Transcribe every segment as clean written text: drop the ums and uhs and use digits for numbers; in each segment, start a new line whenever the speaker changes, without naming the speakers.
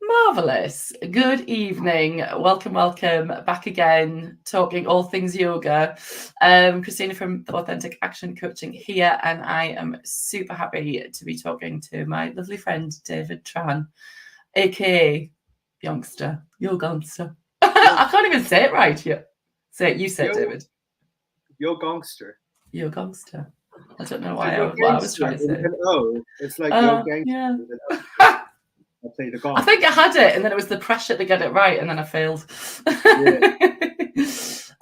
Marvellous. Good evening. Welcome back again, talking all things yoga. Christina from the Authentic Action Coaching here, and I am super happy to be talking to my lovely friend, David Tran, aka Youngster. I can't even say it right yet. Say it, you said, David.
Yogongster.
Yogongster. I don't know why I was trying to say.
It's like yo gangster.
Yeah.
I played the gong.
I think I had it, and then it was the pressure to get it right, and then I failed.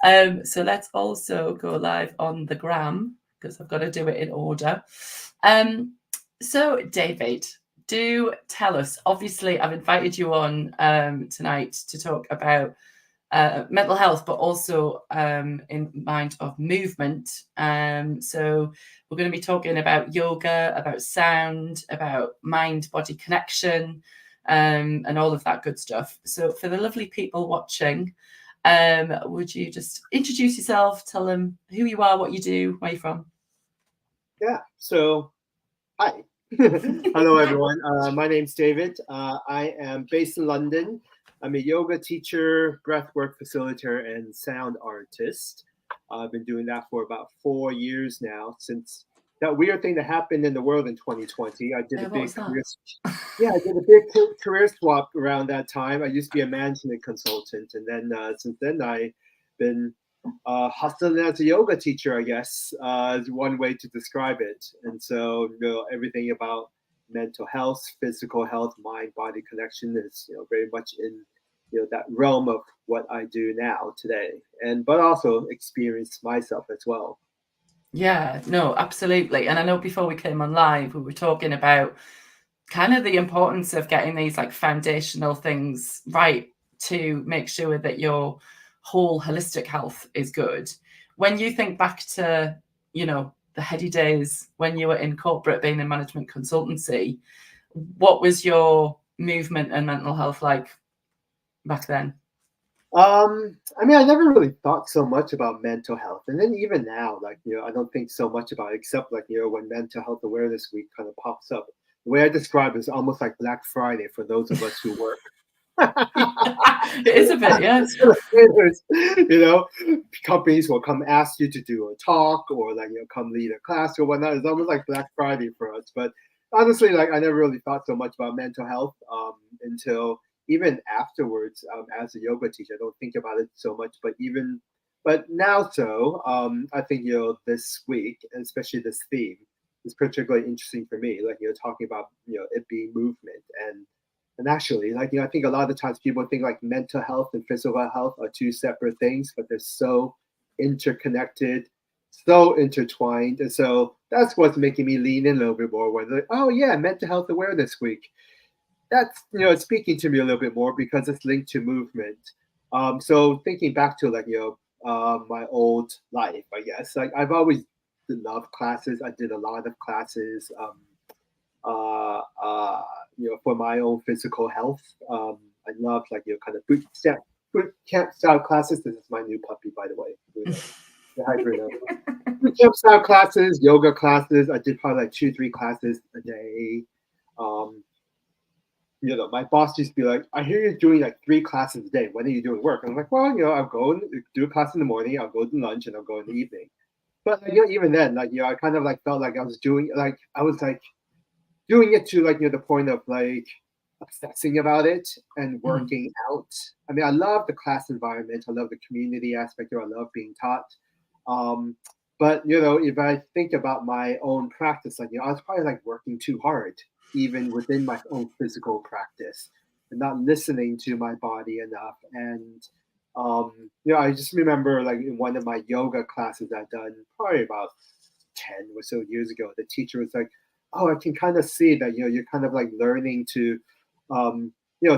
Yeah. So let's also go live on the gram, because I've got to do it in order. So David, do tell us. Obviously, I've invited you on tonight to talk about mental health, but also in mind of movement. So we're going to be talking about yoga, about sound, about mind-body connection, and all of that good stuff. So for the lovely people watching, would you just introduce yourself, tell them who you are, what you do, where you're from?
Yeah, so hi. Hello, everyone. My name's David. I am based in London. I'm a yoga teacher, breathwork facilitator, and sound artist. I've been doing that for about 4 years now, since that weird thing that happened in the world in 2020. I did a big career swap around that time. I used to be a management consultant, and then since then I've been hustling as a yoga teacher, I guess, is one way to describe it. And so, everything about mental health, physical health, mind body connection is very much in that realm of what I do now today, but also experience myself as well.
Yeah, no, absolutely. And I know before we came on live, we were talking about kind of the importance of getting these like foundational things right to make sure that your whole holistic health is good. When you think back to, the heady days when you were in corporate, being in management consultancy, what was your movement and mental health like back then?
I mean, I never really thought so much about mental health, and then even now, I don't think so much about it, except when Mental Health Awareness Week kind of pops up. The way I describe it is almost like Black Friday for those of us who work.
It is a bit, yeah.
Companies will come ask you to do a talk or come lead a class or whatnot. It's almost like Black Friday for us. But honestly, I never really thought so much about mental health until even afterwards. As a yoga teacher, I don't think about it so much. But now, I think this week, and especially this theme, is particularly interesting for me. Talking about it being movement and actually, I think a lot of times people think mental health and physical health are two separate things, but they're so interconnected, so intertwined. And so that's what's making me lean in a little bit more when oh yeah, Mental Health Awareness Week. That's, it's speaking to me a little bit more because it's linked to movement. So thinking back to my old life, I guess, I've always loved classes. I did a lot of classes. For my own physical health. I love kind of boot camp style classes. This is my new puppy, by the way. Hi, Bruno. Boot camp style classes, yoga classes. I did probably 2-3 classes a day. My boss used to be like, "I hear you're doing 3 classes a day. When are you doing work?" And I'm like, "Well, I'll go and do a class in the morning. I'll go to lunch, and I'll go in the evening." But even then, I kind of felt like I was doing doing it to the point of obsessing about it and working out. I mean, I love the class environment. I love the community aspect of it. I love being taught. But if I think about my own practice, I was probably working too hard, even within my own physical practice, and not listening to my body enough. And I just remember in one of my yoga classes I'd done probably about 10 or so years ago, the teacher was like, "Oh, I can kind of see that you're kind of learning to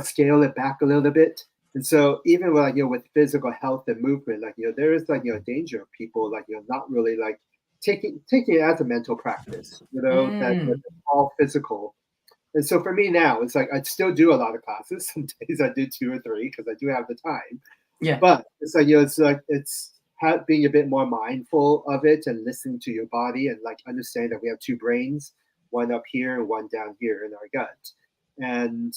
scale it back a little bit." And so even with physical health and movement, there is danger of people not really taking it as a mental practice, that's all physical. And so for me now, it's I still do a lot of classes. Some days I do 2 or 3 because I do have the time.
Yeah.
But it's it's being a bit more mindful of it and listening to your body and understand that we have 2 brains, one up here and one down here in our gut. And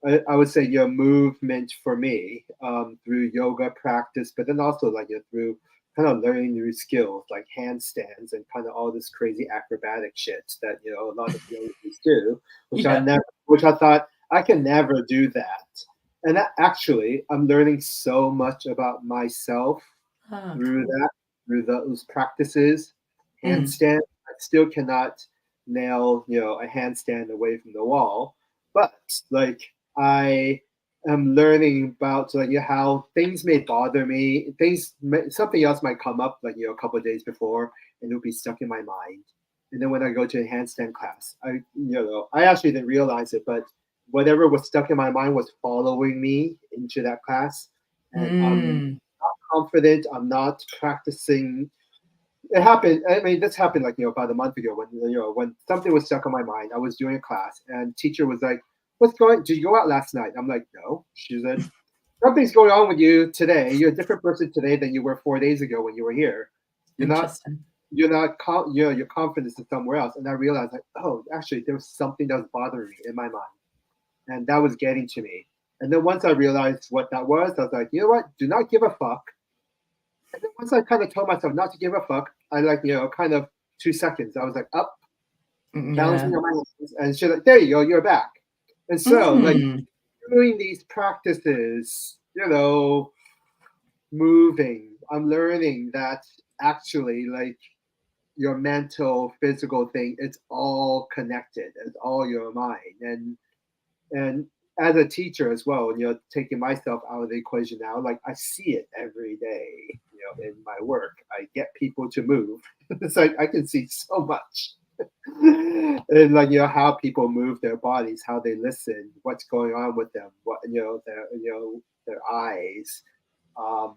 I would say movement for me through yoga practice, but then also like through kind of learning new skills like handstands and kind of all this crazy acrobatic shit that a lot of yogis do,
Yeah.
which I thought I can never do that. And that actually, I'm learning so much about myself
Oh,
through
cool.
that, through those practices.
Mm.
Handstand, I still cannot nail, a handstand away from the wall, but like I am learning about like how things may bother me, something else might come up like a couple of days before, and it'll be stuck in my mind. And then when I go to a handstand class, I actually didn't realize it, but whatever was stuck in my mind was following me into that class, and I'm
Mm.
confident. I'm not practicing. It happened. I mean, this happened like about a month ago when something was stuck on my mind. I was doing a class, and teacher was like, "What's going? Did you go out last night?" I'm like, "No." She said, "Something's going on with you today. You're a different person today than you were 4 days ago when you were here. You're not.
Interesting.
Your confidence is somewhere else." And I realized like, oh, actually, there was something that was bothering me in my mind, and that was getting to me. And then once I realized what that was, I was like, you know what? Do not give a fuck. And then once I kind of told myself not to give a fuck, I like, kind of 2 seconds. I was like up, balancing
Yeah.
on my hands, and she's like, there you go, you're back. And so, like,
Mm.
doing these practices, moving, I'm learning that actually, like, your mental, physical thing, it's all connected. It's all your mind. And as a teacher as well, taking myself out of the equation now, like I see it every day, in my work. I get people to move. It's like I can see so much. And like how people move their bodies, how they listen, what's going on with them, what their eyes, um,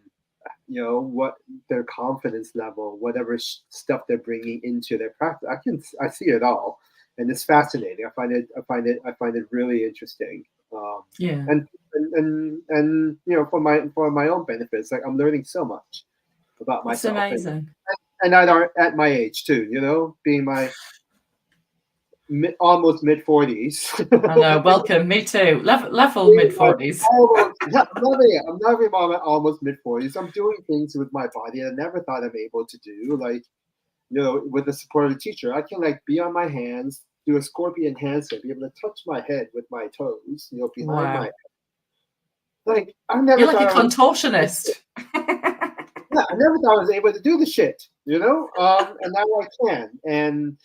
what their confidence level, whatever stuff they're bringing into their practice. I see it all, and it's fascinating. I find it really interesting. Um,
Yeah.
and for my own benefits, like I'm learning so much about
That's
myself,
amazing.
and at my age too, being my almost mid 40s.
I know. Welcome. Me too. Level mid
Like
40s.
almost, yeah, I'm loving it. I'm loving my almost mid 40s. I'm doing things with my body I never thought I'm able to do. Like, with the support of the teacher, I can like be on my hands, do a scorpion handstand, be able to touch my head with my toes, behind my
Wow.
head. Like I never
You're like
thought
a
I was.
contortionist.
Yeah, I never thought I was able to do the shit, and now I can. And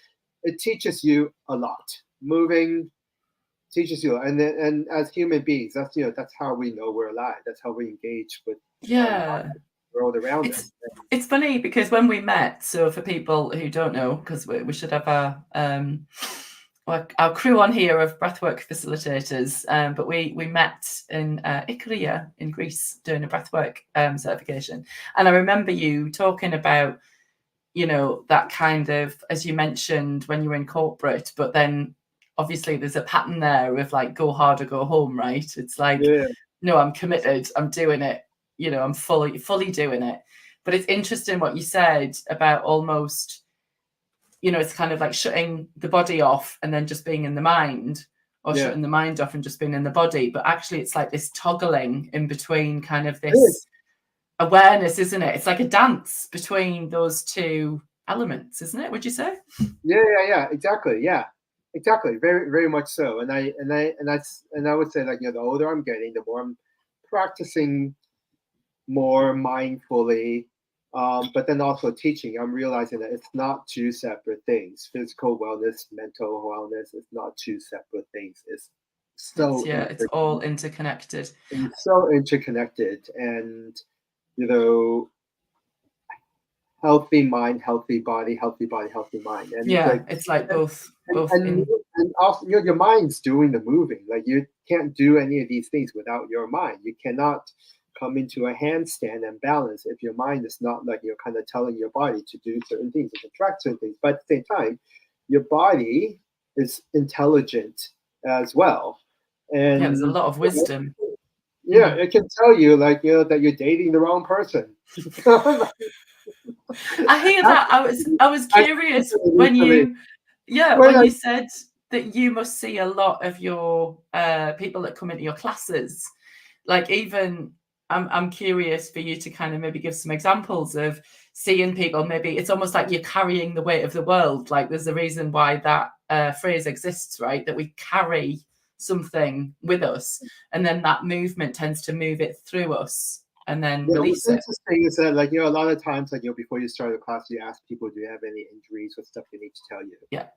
it teaches you a lot. Moving teaches you, and as human beings, that's how we know we're alive. That's how we engage with our
Yeah.
world around us.
It's funny because when we met, so for people who don't know, because we should have our crew on here of breathwork facilitators, but we met in Ikaria in Greece doing a breathwork certification, and I remember you talking about that kind of, as you mentioned, when you were in corporate, but then obviously there's a pattern there of like go hard or go home, right? It's like,
Yeah,
no, I'm committed, I'm doing it, I'm fully doing it. But it's interesting what you said about almost, it's kind of like shutting the body off and then just being in the mind, or
yeah.
shutting the mind off and just being in the body. But actually it's like this toggling in between, kind of
It is.
this awareness, isn't it? It's like a dance between those two elements, isn't it? Would you say?
Yeah. Exactly. Yeah, exactly. Very, very much so. And I would say like the older I'm getting, the more I'm practicing more mindfully. But then also teaching, I'm realizing that it's not two separate things. Physical wellness, mental wellness, it's not two separate things. It's
It's all interconnected.
so interconnected, and you know, healthy mind, healthy body, healthy body, healthy mind, and
Yeah,
like
it's like
and
both
and,
in.
and also your mind's doing the moving. Like you can't do any of these things without your mind. You cannot come into a handstand and balance if your mind is not like you're kind of telling your body to do certain things, to contract certain things. But at the same time, your body is intelligent as well,
Yeah, there's a
and
lot of wisdom.
yeah, it can tell you like that you're dating the wrong person.
I hear that. I was curious when
Actually,
you, yeah,
when
when
I
you said that you must see a lot of your people that come into your classes. Like, even I'm curious for you to kind of maybe give some examples of seeing people. Maybe it's almost like you're carrying the weight of the world. Like, there's a reason why that phrase exists, right? That we carry something with us, and then that movement tends to move it through us and then release it.
What's interesting is that, like, you know, a lot of times, like, you know, before you start a class, you ask people, do you have any injuries or stuff they need to tell you?
Yeah.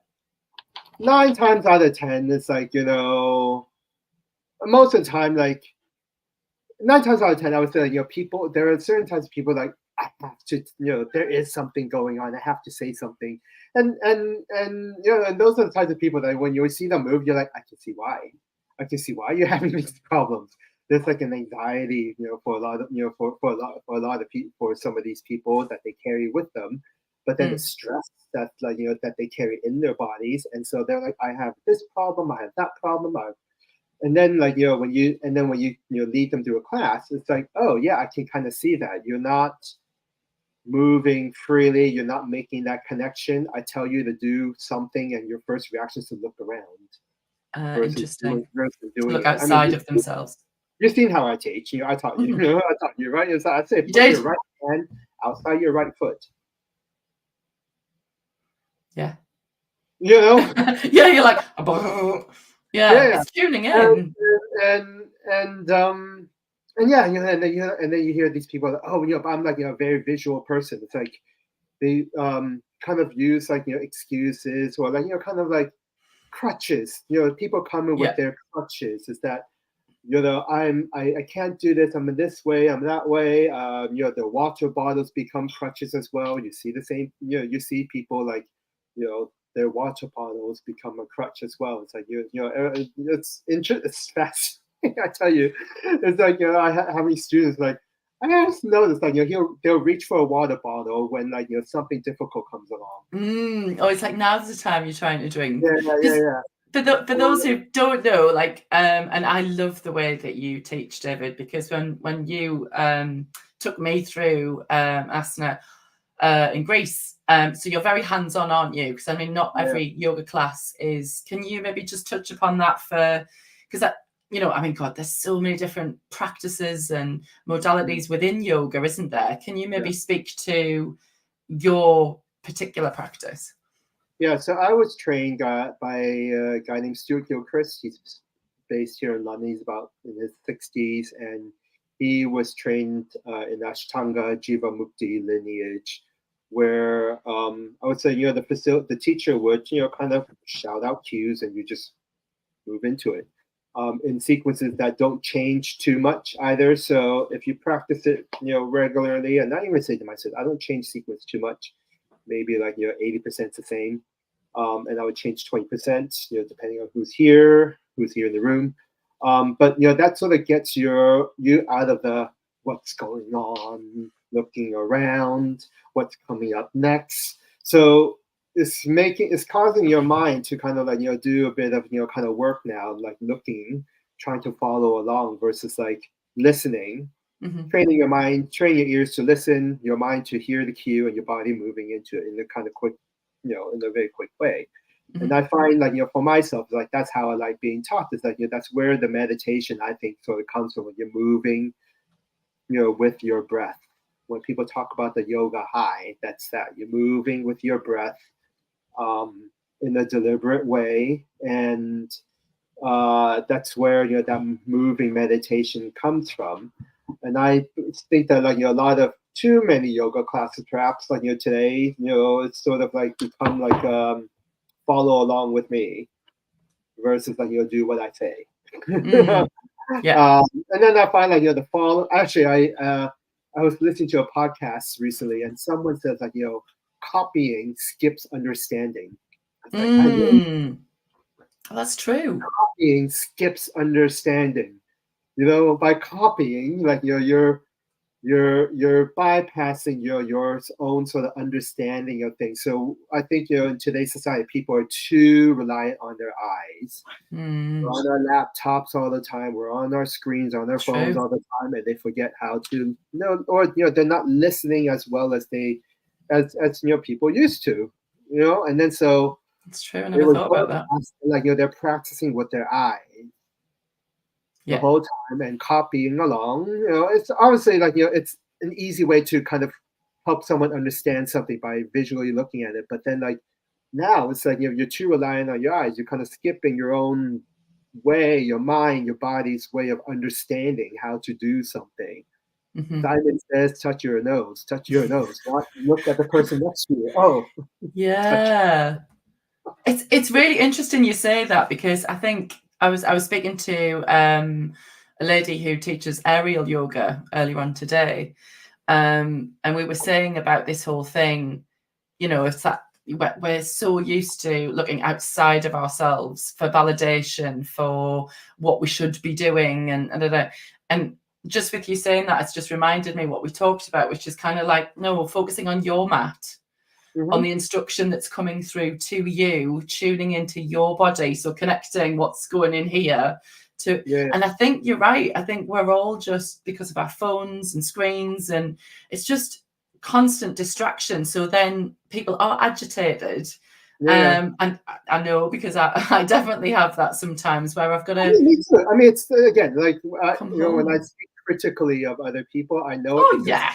9 times out of 10, it's like, you know, most of the time, like 9 times out of 10, I would say, like, you know, people, there are certain types of people like, I have to, you know, there is something going on. I have to say something. And you know, and those are the types of people that when you see them move, you're like, I can see why. I can see why you're having these problems. There's like an anxiety, you know, for a lot of, you know, for a lot of people, for some of these people that they carry with them, but then the stress that, like, you know, that they carry in their bodies, and so they're like, I have this problem, I have that problem, and then, like, you know, when you you know, lead them through a class, it's like, oh yeah, I can kind of see that you're not moving freely, you're not making that connection. I tell you to do something, and your first reaction is to look around
Interesting.
versus
To
doing
look
it.
outside
I mean,
of themselves.
you've seen how I teach. You know, I taught you. You know, I taught you, right? So I'd say
You
put
did.
your right hand outside your right foot.
Yeah.
You know?
Yeah, you're like, yeah, it's tuning in.
And yeah, you know, and then you hear these people like, oh, you know, I'm like, you know, a very visual person. It's like they kind of use, like, you know, excuses, or, like, you know, kind of like crutches. You know, people come in with their crutches. Is that, you know, I can't do this. I'm in this way. I'm that way. You know, the water bottles become crutches as well. You see the same. You know, you see people like, you know, their water bottles become a crutch as well. It's like, you know, it's interesting. It's fascinating. I tell you, it's like, you know, I have many students like, I just noticed, like, you know, they'll reach for a water bottle when, like, you know, something difficult comes along.
Oh, it's like, now's the time you're trying to drink.
Yeah.
For those who don't know, like, and I love the way that you teach, David, because when you took me through asana in Greece, so you're very hands-on, aren't you? Because I mean, not every yoga class is. Can you maybe just touch upon that because that, you know, I mean, God, there's so many different practices and modalities within yoga, isn't there? Can you maybe speak to your particular practice?
Yeah, so I was trained by a guy named Stewart Gilchrist. He's based here in London. He's about in his 60s, and he was trained in Ashtanga Jiva Mukti lineage, where I would say, you know, the teacher would, you know, kind of shout out cues, and you just move into it in sequences that don't change too much either. So if you practice it, you know, regularly, and I even say to myself, I don't change sequence too much. Maybe, like, you know, 80% the same. And I would change 20%, you know, depending on who's here in the room. But, you know, that sort of gets you out of the what's going on, looking around, what's coming up next. So it's causing your mind to kind of, like, you know, do a bit of, you know, kind of work now, like looking, trying to follow along versus like listening. Training your mind, training your ears to listen, your mind to hear the cue, and your body moving into it in a kind of quick, you know, in a very quick way. And I find, like, you know, for myself, like, that's how I like being taught. Is like, you know, that's where the meditation, I think, sort of comes from, when you're moving, you know, with your breath. When people talk about the yoga high, that's that you're moving with your breath in a deliberate way, and that's where, you know, that moving meditation comes from. And I think that, like, you know, a lot of too many yoga classes, perhaps, like, you know, today, you know, it's sort of like become like follow along with me versus, like, you know, do what I say. And then I find, like, you know, the follow. Actually, I was listening to a podcast recently, and someone says, like, you know, copying skips understanding.
Well, that's true.
Copying skips understanding. You know, by copying, like, you know, you're bypassing your own sort of understanding of things. So I think, you know, in today's society, people are too reliant on their eyes. We're on our laptops all the time. We're on our screens, on our phones all the time, and they forget how to, you know, or, you know, they're not listening as well as you know, people used to, you know. And then so
It's true. I
They
never
were
thought
going
about that.
past, like, they're practicing with their eyes the
Yeah.
whole time and copying along. It's obviously like, it's an easy way to kind of help someone understand something by visually looking at it. But then like now it's like, you're too reliant on your eyes. You're kind of skipping your own way, your mind, your body's way of understanding how to do something.
Hmm.
Simon says, touch your nose, not look at the person next to you. Oh, touch.
Yeah. It's really interesting you say that, because I think I was speaking to a lady who teaches aerial yoga earlier on today, and we were saying about this whole thing. It's that we're so used to looking outside of ourselves for validation for what we should be doing, and just with you saying that, it's just reminded me what we talked about, which is kind of like, no, focusing on your mat, on
Mm-hmm.
the instruction that's coming through to you, tuning into your body, so connecting what's going in here to.
Yeah,
And I think you're right. I think we're all, just because of our phones and screens, and it's just constant distraction, so then people are agitated.
yeah.
And I know, because I definitely have that sometimes, where I've got
I
to
mean, me too. I mean, it's again like,
come
when I
home.
speak critically of other people, I know it
Oh
because
yeah.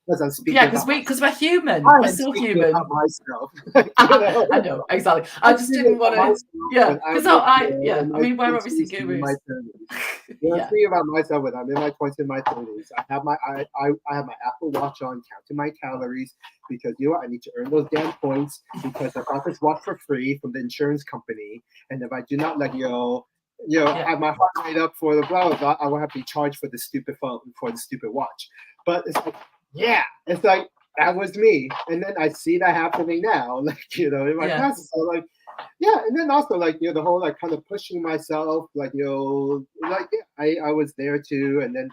I'm
Yeah,
speaking about
because
myself.
we're human.
I
We're
am
so
speaking about
human.
myself.
I know, exactly. I
I'm
just
speaking
didn't want
about
to.
myself
Yeah,
when I
because
was
yeah.
in
I
my
mean, we're obviously
20s and in my
gurus.
30s. I'm
Yeah,
speaking about myself when I'm in my 20s and my 30s. I have I have my Apple Watch on, counting my calories, because I need to earn those damn points, because I got this watch for free from the insurance company, and if I do not like
yeah,
have my heart rate up for the blah blah blah, I will have to be charged for the stupid phone, for the stupid watch. But it's like, yeah, it's like that was me, and then I see that happening now, like, in my
yeah,
classes. So like, yeah, and then also like, the whole like kind of pushing myself, like, like, yeah, I was there too, and then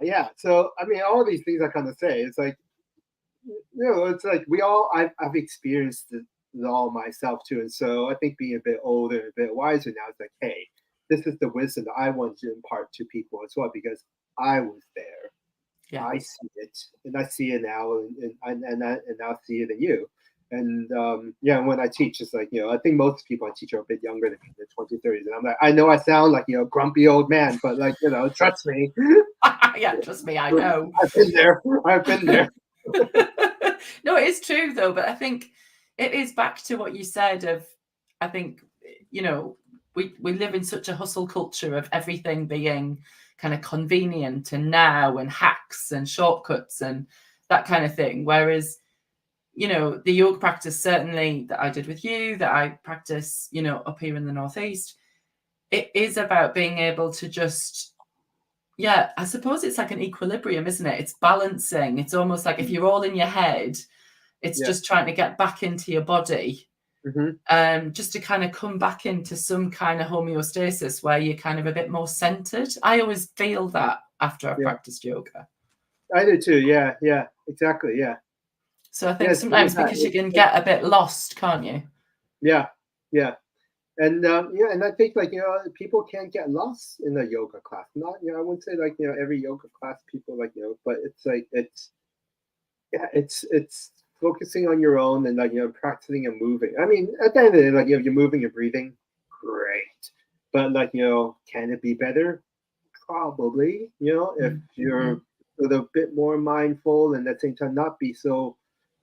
yeah. So I mean, all these things I kind of say, it's like, it's like I've experienced it all myself too, and so I think being a bit older, a bit wiser now, it's like, hey, this is the wisdom that I want to impart to people as well, because I was there.
yeah,
I see it, and I see it now, and I'll see it in you. And yeah, when I teach, it's like, I think most people I teach are a bit younger than me, in their 20s, 30s, and I'm like, I know I sound like, grumpy old man, but like, trust me,
yeah. Trust me, I know.
I've been there. I've been there.
No, it is true though, but I think it is back to what you said of, I think, we live in such a hustle culture of everything being kind of convenient and now, and hacks and shortcuts and that kind of thing. Whereas, the yoga practice, certainly that I did with you, that I practice, up here in the Northeast, it is about being able to just, yeah, I suppose it's like an equilibrium, isn't it? It's balancing. It's almost like, if you're all in your head, it's
Yeah.
just trying to get back into your body,
Mm-hmm.
just to kind of come back into some kind of homeostasis where you're kind of a bit more centered. I always feel that after I've
Yeah.
practiced yoga.
I do too. Yeah. Yeah. Exactly. Yeah.
So I think
Yes. Yeah,
sometimes, because you can get a bit lost, can't you?
yeah. Yeah. And yeah, and I think like, people can't get lost in a yoga class. Not, I wouldn't say like, every yoga class people like, but it's like, yeah, it's focusing on your own, and like, practicing and moving. I mean, at the end of the day, like, you're moving and breathing, great. But like, can it be better? Probably. If
Mm-hmm.
you're a bit more mindful, and at the same time not be so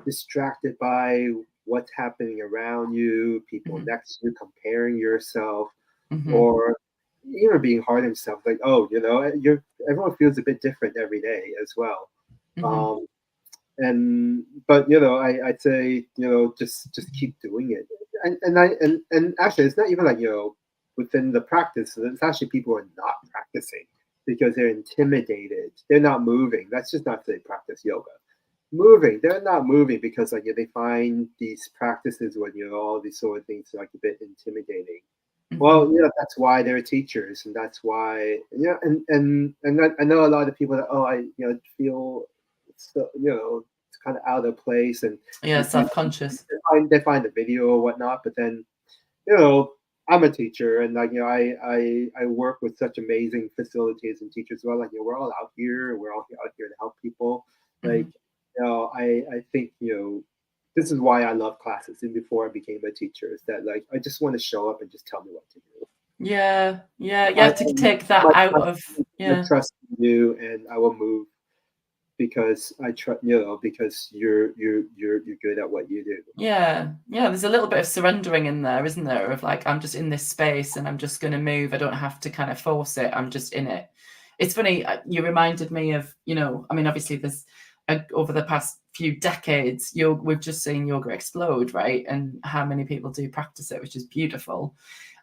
distracted by what's happening around you, people
Mm-hmm.
next to you, comparing yourself,
Mm-hmm.
or even being hard on yourself. Like, oh, everyone feels a bit different every day as well.
Mm-hmm.
Um, but I'd say, just keep doing it. And actually, it's not even like, within the practice. It's actually people who are not practicing because they're intimidated. They're not moving. That's just not they practice yoga. Moving, they're not moving because like, they find these practices when, all these sort of things like a bit intimidating.
Mm-hmm.
Well, that's why they're teachers, and that's why, and I know a lot of people that, oh, I feel so, it's kind of out of place, and
Yeah,
you see
self-conscious.
they find the video or whatnot, but then, you know I'm a teacher, and like, I work with such amazing facilitators and teachers. Well, like, we're all out here to help people.
Mm-hmm.
Like, I think, this is why I love classes. And before I became a teacher, is that like I just want to show up and just tell me what to do.
Yeah, to take that out of
I trust you, and I will move because I trust because you're good at what you do.
Yeah. There's a little bit of surrendering in there, isn't there? Of like, I'm just in this space and I'm just going to move. I don't have to kind of force it. I'm just in it. It's funny. You reminded me of, I mean, obviously there's over the past few decades, we've just seen yoga explode, right? And how many people do practice it, which is beautiful.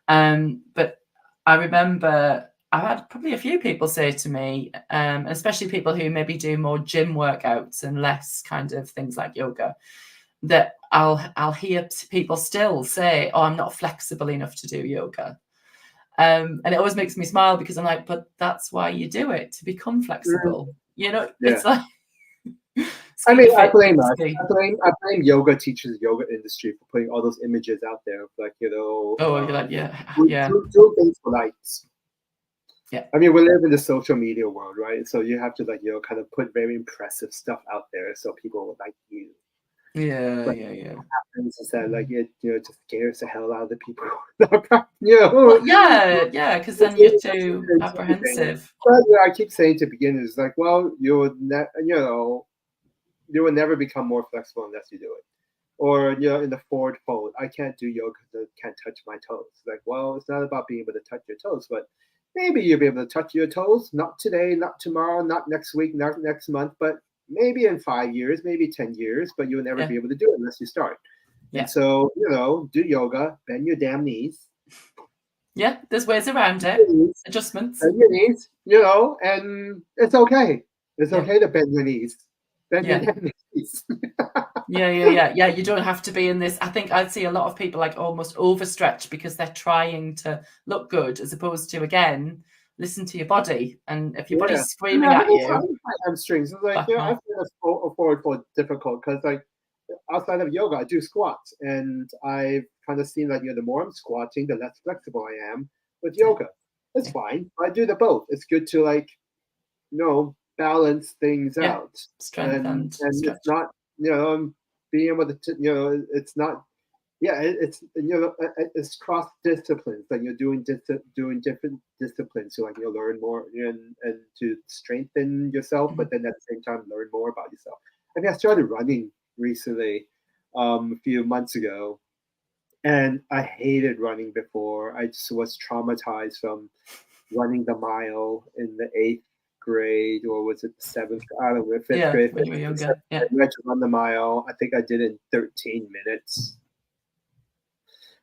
But I remember I've had probably a few people say to me, especially people who maybe do more gym workouts and less kind of things like yoga, that I'll hear people still say, "Oh, I'm not flexible enough to do yoga," and it always makes me smile because I'm like, "But that's why you do it, to become flexible." It's like.
I mean, I blame yoga teachers, yoga industry for putting all those images out there, like
Oh, you're like, yeah.
Do things for likes.
Yeah.
I mean, we live in the social media world, right? So you have to kind of put very impressive stuff out there so people will like you.
Yeah.
What happens is that like it just scares the hell out of the people.
Well, yeah, because then you're too apprehensive.
But I keep saying to beginners, like, well, you will never become more flexible unless you do it. Or in the forward fold, I can't do yoga because I can't touch my toes. Like, well, it's not about being able to touch your toes, but maybe you'll be able to touch your toes. Not today, not tomorrow, not next week, not next month, but maybe in 5 years, maybe 10 years, but you'll never be able to do it unless you start. And so, do yoga, bend your damn knees.
Yeah, there's ways around it. Adjustments.
Bend your knees, and it's okay. It's okay to bend your knees. Bend your damn knees.
Yeah. You don't have to be in this. I think I'd see a lot of people like almost overstretch because they're trying to look good, as opposed to, again, listen to your body. And if your body's screaming at you,
hamstrings. It's like I find a forward fold difficult because like outside of yoga, I do squats, and I've kind of seen that the more I'm squatting, the less flexible I am with yoga. It's fine. I do the both. It's good to like balance things out.
Strength and
it's not being able to it's not it's cross disciplines. Like you're doing different disciplines, so like you'll learn more and to strengthen yourself, but then at the same time learn more about yourself. I mean, I started running recently, a few months ago, and I hated running before. I just was traumatized from running the mile in the 8th grade, or was it the 7th? I don't know, 5th grade.
When you were younger.
I had to run the mile. I think I did it in 13 minutes.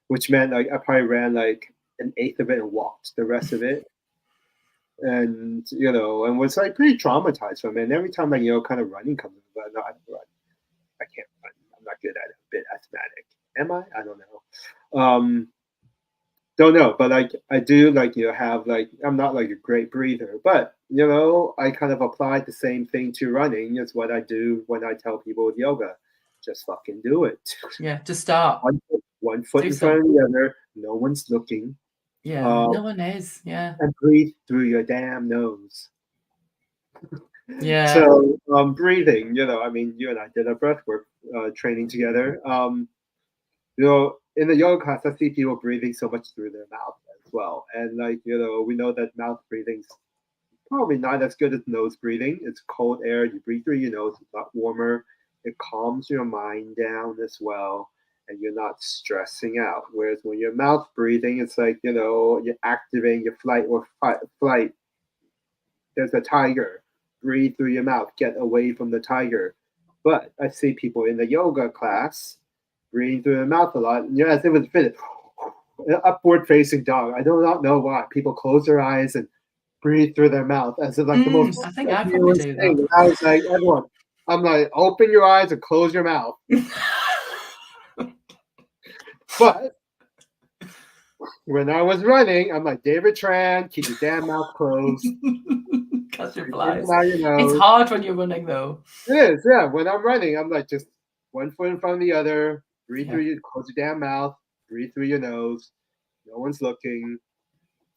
Which meant like I probably ran like an 1/8 of it and walked the rest of it, and and was like pretty traumatized from it. And every time kind of running comes, but no, I don't run. I can't run. I'm not good at it. A bit asthmatic. Am I? I don't know. Don't know, but like I do have I'm not like a great breather, but I kind of applied the same thing to running. It's what I do when I tell people with yoga, just fucking do it.
Yeah, just start.
One foot in front of the other. No one's looking.
Yeah, no one is. Yeah.
And breathe through your damn nose.
Yeah.
So breathing, I mean, you and I did a breathwork training together. In the yoga class, I see people breathing so much through their mouth as well. And we know that mouth breathing's probably not as good as nose breathing. It's cold air. You breathe through your nose. It's a lot warmer. It calms your mind down as well. And you're not stressing out. Whereas when you're mouth breathing, it's like, you're activating your flight. There's a tiger. Breathe through your mouth. Get away from the tiger. But I see people in the yoga class breathing through their mouth a lot. As if it's fitted. Upward facing dog. I do not know why. People close their eyes and breathe through their mouth as if like the most.
I think I probably do that.
And I was like, everyone, I'm like, open your eyes and close your mouth. But when I was running, I'm like, David Tran, keep your damn mouth closed.
Catch your flies. It's hard when you're running, though.
It is, yeah. When I'm running, I'm like, just one foot in front of the other. Breathe through your, close your damn mouth. Breathe through your nose. No one's looking.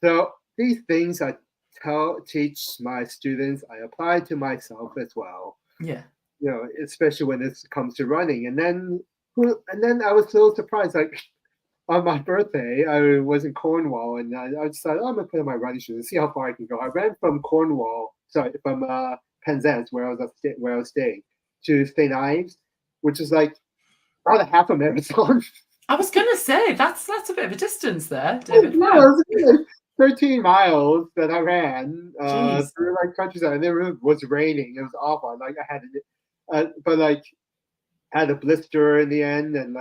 So these things I teach my students, I apply to myself as well.
Yeah.
Especially when it comes to running. And then And then I was so surprised, like on my birthday, I was in Cornwall, and I decided, oh, I'm gonna put on my running shoes and see how far I can go. I ran from Penzance, where I was staying, to St. Ives, which is like about a half a marathon.
I was going to say that's a bit of a distance there,
Yeah,
David.
it
Wow.
was like 13 miles that I ran
Jeez.
through like countryside, and it was raining. It was awful. Like I had, but like had a blister in the end, and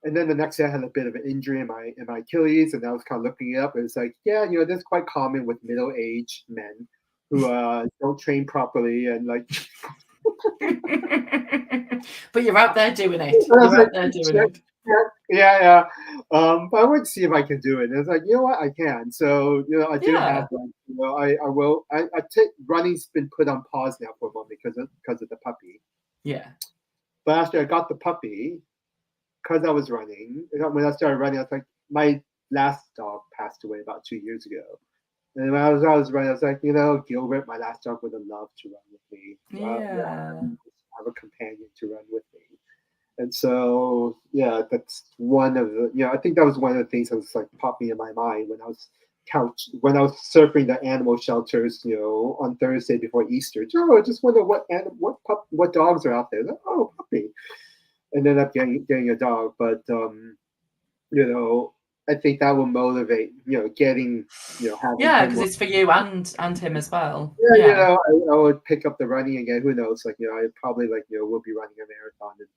then the next day I had a bit of an injury in my Achilles, and I was kind of looking it up. It was like, yeah, this is quite common with middle-aged men who don't train properly, and like.
But you're out there doing it.
I was
You're
like,
out there doing it.
yeah. But I would see if I can do it. And it's like, you know what, I can. So I do have
Yeah.
like, I will. I take running's been put on pause now for a moment because of the puppy.
Yeah.
But after I got the puppy, because I was running, when I started running, I was like, my last dog passed away about 2 years ago. And when I was running, I was like, Gilbert, my last dog, would have loved to run with me.
Yeah.
Have a companion to run with me. And so, yeah, that's one of the, I think that was one of the things that was like popping in my mind when I was surfing the animal shelters, on Thursday before Easter. I just wonder what dogs are out there. Like, oh, puppy. And then up getting a dog. But, I think that will motivate, getting, having
Yeah,
him.
because it's for you and him as well.
Yeah,
Yeah.
I would pick up the running again. Who knows? Like, I probably will be running a marathon, and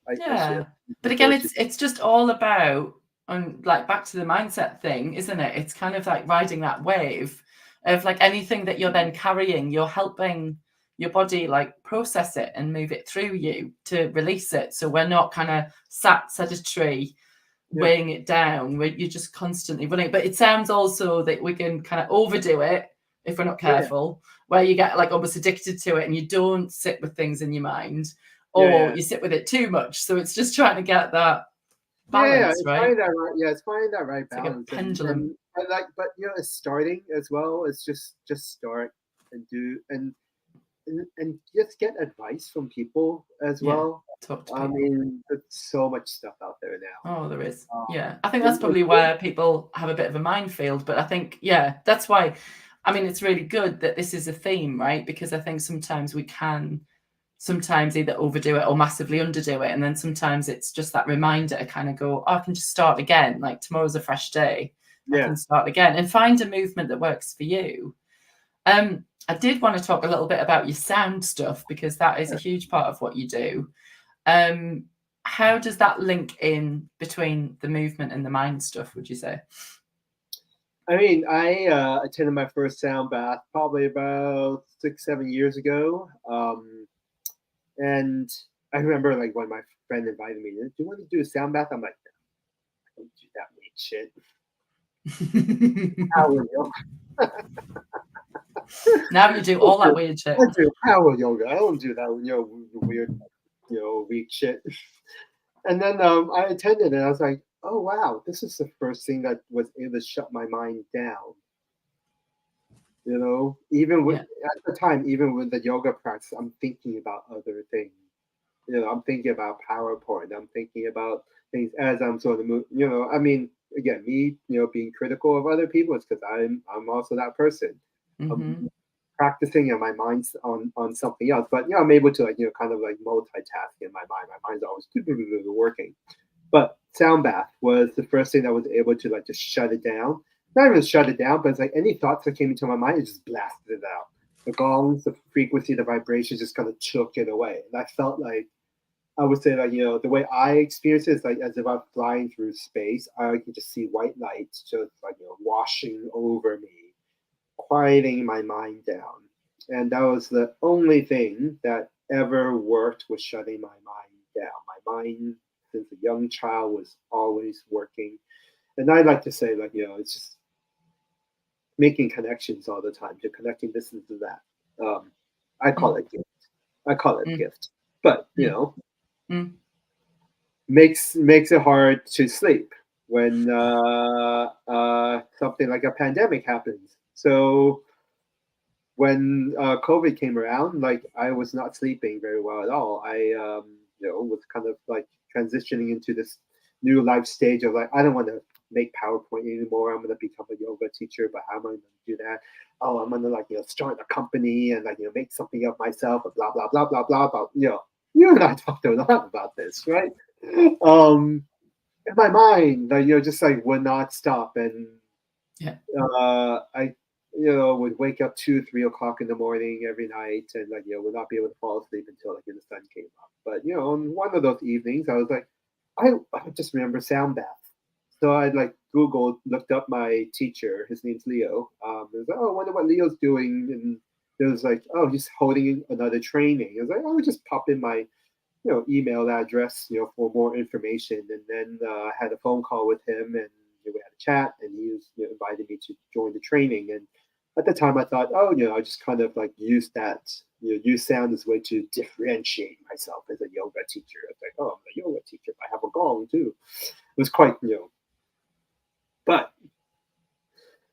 I should.
Yeah. But again, it's just all about, like, back to the mindset thing, isn't it? It's kind of like riding that wave of like anything that you're then carrying, you're helping your body like process it and move it through you to release it. So we're not kind of sat sedentary weighing it down, where you're just constantly running. But it sounds also that we can kind of overdo it if we're not careful, where you get like almost addicted to it and you don't sit with things in your mind, or you sit with it too much. So it's just trying to get that balance,
it's
right?
finding that right. Yeah, it's finding that right
It's like a
balance.
pendulum.
And but it's starting as well. It's just start and do and just get advice from people as well.
Talk to
I
people.
mean, there's so much stuff out there now.
Oh, there is. Yeah. I think that's probably where people have a bit of a minefield. But I think, that's why, I mean, it's really good that this is a theme, right? Because I think sometimes we can sometimes either overdo it or massively underdo it. And then sometimes it's just that reminder to kind of go, oh, I can just start again. Like tomorrow's a fresh day. I can start again and find a movement that works for you. I did want to talk a little bit about your sound stuff, because that is a huge part of what you do. How does that link in between the movement and the mind stuff, would you say?
I mean, I attended my first sound bath probably about 6-7 years ago. And I remember like when my friend invited me, do you want to do a sound bath? I'm like, no, I don't do that weird shit. Power yoga.
Now you do all that weird shit.
I do power yoga. I don't do that, weird, weak shit. And then I attended and I was like, oh wow, this is the first thing that was able to shut my mind down. Even with at the time, even with the yoga practice, I'm thinking about other things. I'm thinking about PowerPoint. I'm thinking about things as I'm sort of I mean, again, me, being critical of other people, it's because I'm also that person. I'm practicing and my mind's on something else. But I'm able to like kind of like multitask in my mind. My mind's always working. But sound bath was the first thing that was able to like just shut it down. Not even shut it down, but it's like any thoughts that came into my mind, it just blasted it out. The gongs, the frequency, the vibrations just kind of took it away. And I felt like, I would say like, the way I experience it is like as if I'm flying through space. I can just see white light just like, washing over me, quieting my mind down. And that was the only thing that ever worked with shutting my mind down. My mind, since a young child, was always working. And I like to say, like, it's just making connections all the time. You're connecting this and to that. I call it gift. I call it gift. But, makes it hard to sleep when something like a pandemic happens. So when COVID came around, like I was not sleeping very well at all. I was kind of like transitioning into this new life stage of like, I don't want to make PowerPoint anymore. I'm going to become a yoga teacher, but how am I going to do that? Oh, I'm going to like, start a company and like, make something of myself, and blah, blah, blah, blah, blah, blah. You and I talked a lot about this, right? In my mind, like, just like would not stop. And I, would wake up 2-3 o'clock in the morning every night, and like, would not be able to fall asleep until like the sun came up. But on one of those evenings, I was like, I just remember sound bath. So I like Googled, looked up my teacher. His name's Leo. I was like, oh, I wonder what Leo's doing. And it was like, oh, he's holding another training. I was like, oh, just pop in my, email address, for more information. And then I had a phone call with him, and we had a chat, and he was invited me to join the training. And at the time I thought, oh, I just kind of like use that, use sound as a way to differentiate myself as a yoga teacher. It's like, oh, I'm a yoga teacher. I have a gong too. It was quite, but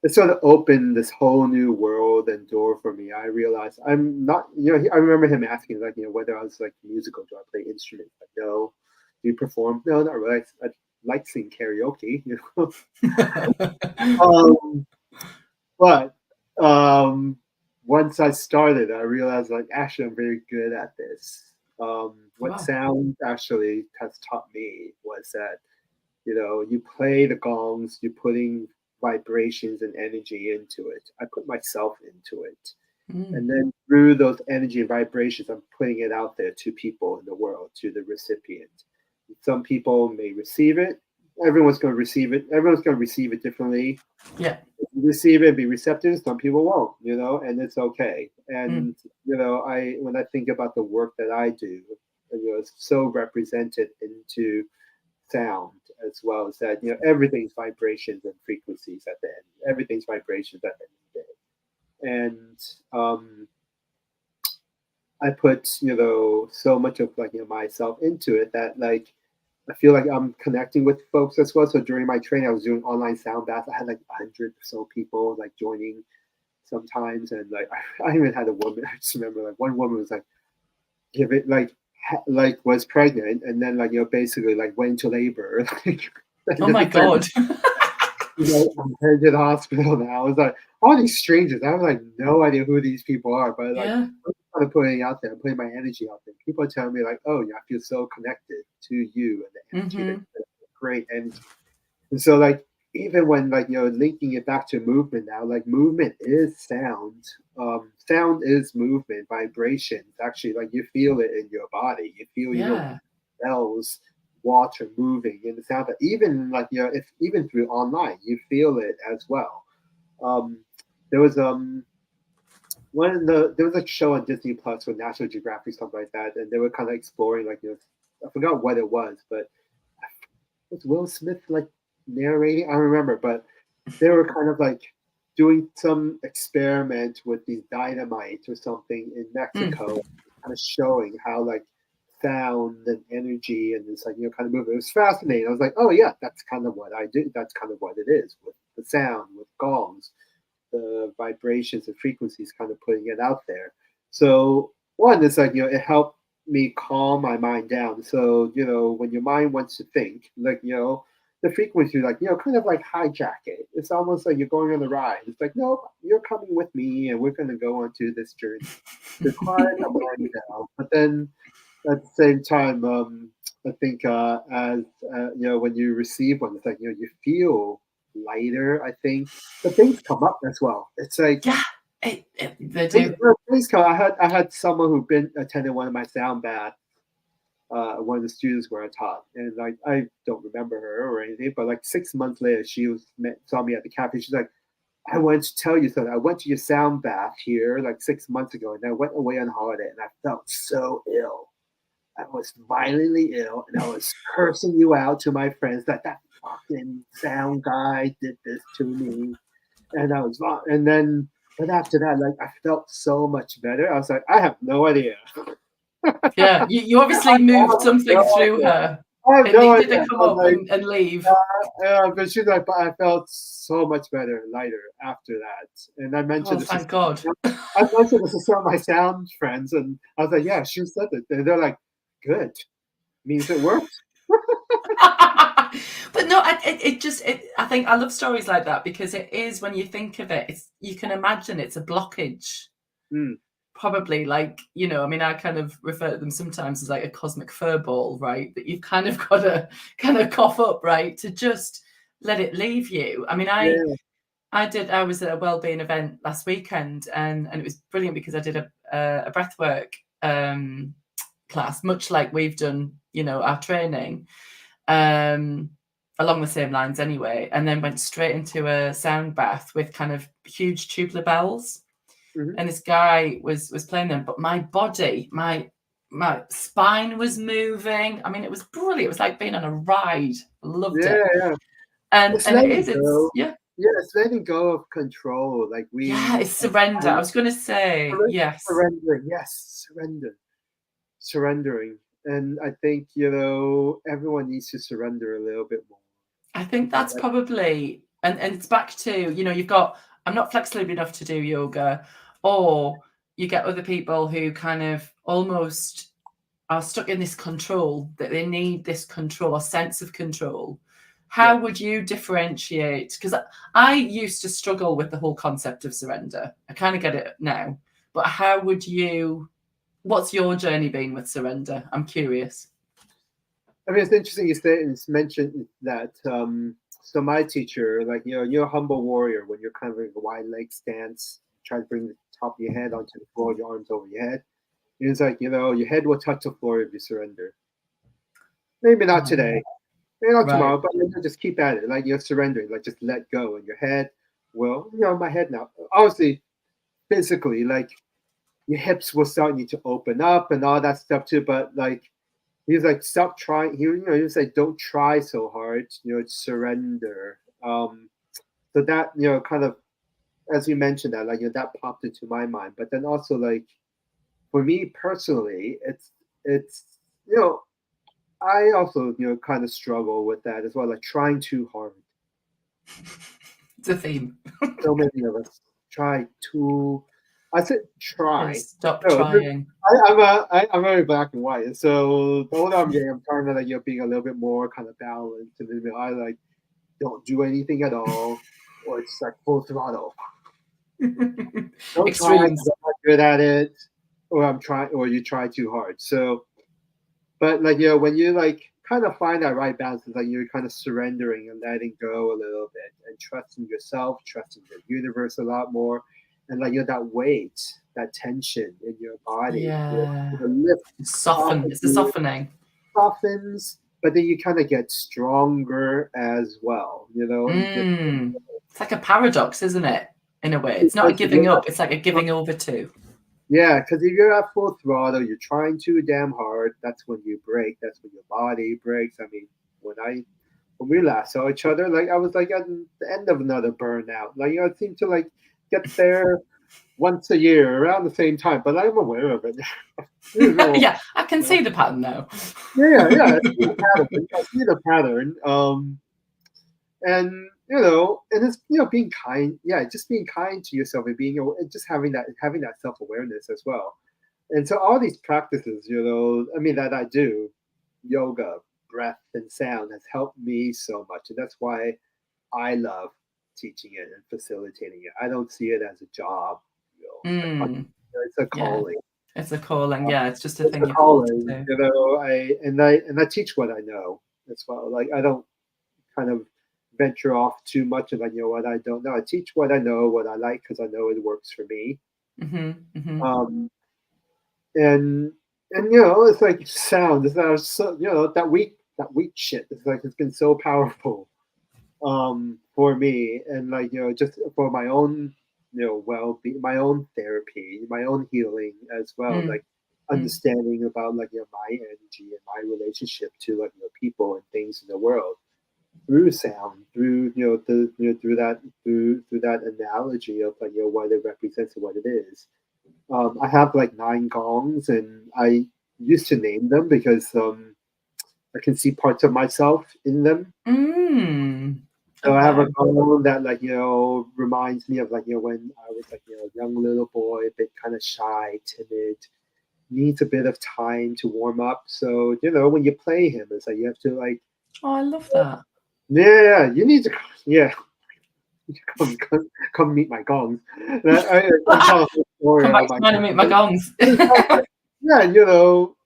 it sort of opened this whole new world and door for me. I realized I'm not, I remember him asking like, whether I was like musical, do I play instruments? Like, no. Do you perform? No, not really. I like singing karaoke, But once I started, I realized like, actually, I'm very good at this. What sound actually has taught me was that, you play the gongs, you're putting vibrations and energy into it. I put myself into it. And then through those energy and vibrations, I'm putting it out there to people in the world, to the recipient. Some people may receive it. Everyone's going to receive it. Everyone's going to receive it differently.
Yeah.
If you receive it, be receptive. Some people won't, and it's okay. And, when I think about the work that I do, it's so represented into sound as well as that, everything's vibrations and frequencies at the end. Everything's vibrations at the end of the day. And I put, so much of like, myself into it that like, I feel like I'm connecting with folks as well. So during my training, I was doing online sound baths. I had like 100 or so people like joining sometimes. And like, I even had a woman, I just remember like one woman was like, give it like was pregnant, and then like, basically like went into labor.
Oh my God.
I'm headed to the hospital now. I was like, all these strangers, I have like no idea who these people are, but like, I'm kind of putting it out there, I'm putting my energy out there. People are telling me like, oh yeah, I feel so connected to you and the energy, great energy. And so like, even when like, linking it back to movement now, like movement is sound. Sound is movement, vibrations. Actually, like you feel it in your body. You feel, bells, water moving in the sound. But even like, if even through online, you feel it as well. There was there was a show on Disney Plus with National Geographic, something like that, and they were kind of exploring like, I forgot what it was, but was Will Smith like narrating? I don't remember, but they were kind of like doing some experiment with these dynamite or something in Mexico, kind of showing how like sound and energy and this like, kind of movement. It was fascinating. I was like, oh yeah, that's kind of what I do. That's kind of what it is with the sound, with gongs, the vibrations and frequencies, kind of putting it out there. So one, it's like, it helped me calm my mind down. So, when your mind wants to think, like, the frequency, like, kind of like hijack it. It's almost like you're going on the ride. It's like, no, you're coming with me and we're going to go on to this journey. It's hard, I'm already down. But then at the same time, I think as, when you receive one, it's like, you feel lighter, I think. But things come up as well. It's like,
they do.
Things come. I had someone who'd been attending one of my sound baths, one of the students where I taught, and like I don't remember her or anything, but like 6 months later, she saw me at the cafe. She's like, I wanted to tell you something. I went to your sound bath here like 6 months ago, and I went away on holiday, and I felt so ill. I was violently ill, and I was cursing you out to my friends that fucking sound guy did this to me, and I was, and then. But after that, like I felt so much better. I was like, I have no idea.
Yeah, you obviously moved something through her.
I have no idea.
To come up like, and leave.
But she's like, but I felt so much better, lighter after that. And I mentioned this.
Thank God.
I mentioned this to some of my sound friends, and I was like, yeah, she said it. And they're like, good. Means it worked.
But no, I think I love stories like that because it is, when you think of it, you can imagine it's a blockage.
Mm.
Probably, like, you know, I mean, I kind of refer to them sometimes as like a cosmic furball, right? That you've kind of got to kind of cough up, right? To just let it leave you. I mean, I was at a wellbeing event last weekend, and it was brilliant because I did a breathwork class, much like we've done, you know, our training, along the same lines anyway, and then went straight into a sound bath with kind of huge tubular bells.
Mm-hmm.
And this guy was playing them, but my body, my spine was moving. I mean, it was brilliant. It was like being on a ride. I loved it.
Yeah.
And
It's
letting
go of control. Like
it's surrender. I was going to say yes.
Surrendering. Yes, surrendering. And I think, you know, everyone needs to surrender a little bit more.
I think that's probably, and it's back to, you know, you've got, I'm not flexible enough to do yoga, or you get other people who kind of almost are stuck in this control, that they need this control or sense of control. How would you differentiate? Because I used to struggle with the whole concept of surrender. I kind of get it now, but how would you, what's your journey been with surrender? I'm curious.
I mean, it's interesting it's mentioned that, so my teacher, like, you know, you're a humble warrior when you're kind of in a wide leg stance, trying to bring the top of your head onto the floor, your arms over your head. It's like, you know, your head will touch the floor if you surrender. Maybe not today, maybe not tomorrow, but you know, just keep at it. Like, you're surrendering, like, just let go. And your head will, you know, my head now, obviously, physically, like, your hips will start need to open up and all that stuff too. But like, he's like, stop trying. He was like, don't try so hard. You know, it's surrender. So that, you know, kind of, as you mentioned that, like, you know, that popped into my mind. But then also, like, for me personally, it's you know, I also, you know, kind of struggle with that as well, like trying too hard.
It's a theme.
So many of us try too. I said try.
Stop trying.
I'm very black and white. And so the older I'm getting, I'm trying to, like, you know, being a little bit more kind of balanced. And then I like don't do anything at all, or it's like full throttle. Don't try. I'm not good at it, or I'm trying, or you try too hard. So, but like, you know, when you like kind of find that right balance, it's like you're kind of surrendering and letting go a little bit, and trusting yourself, trusting the universe a lot more. And like, you know, that weight, that tension in your body, the lift,
it's the softening.
Softens, but then you kind of get stronger as well, you know.
It's like a paradox, isn't it? In a way, it's not a giving up; it's like a giving over to.
Yeah, because if you're at full throttle, you're trying too damn hard. That's when you break. That's when your body breaks. I mean, when we last saw each other, like, I was like at the end of another burnout. Like, you know, it seemed to like get there once a year around the same time, but I'm aware of it.
Yeah, I can see the pattern now.
Yeah. I see the pattern. And you know, and it's, you know, being kind. Yeah, just being kind to yourself and being, and just having that self-awareness as well. And so all these practices, you know, I mean, that I do, yoga, breath, and sound, has helped me so much, and that's why I love teaching it and facilitating it. I don't see it as a job, you know. It's a calling.
Yeah, it's a calling. Yeah, it's just a thing
you're called to do. You know, I teach what I know as well. Like, I don't kind of venture off too much and, like, you know, what I don't know. I teach what I know, what I like, because I know it works for me. And you know, it's like sound. It's not so, you know, that weak shit. It's like, it's been so powerful for me, and like, you know, just for my own, you know, well-being, my own therapy, my own healing as well. Like, understanding about, like, you know, my energy and my relationship to, like, you know, people and things in the world through sound, through, you know, through that analogy of, like, you know, what it represents and what it is. I have like 9 gongs, and I used to name them because I can see parts of myself in them. So I have a gong that, like, you know, reminds me of, like, you know, when I was, like, you know, a young little boy, a bit kind of shy, timid, needs a bit of time to warm up. So, you know, when you play him, it's like you have to, like,
I love that.
Yeah, you need to. Yeah, come meet my gongs. I'm telling a story
Come back
about
to
my.
mine and meet my gongs.
Yeah,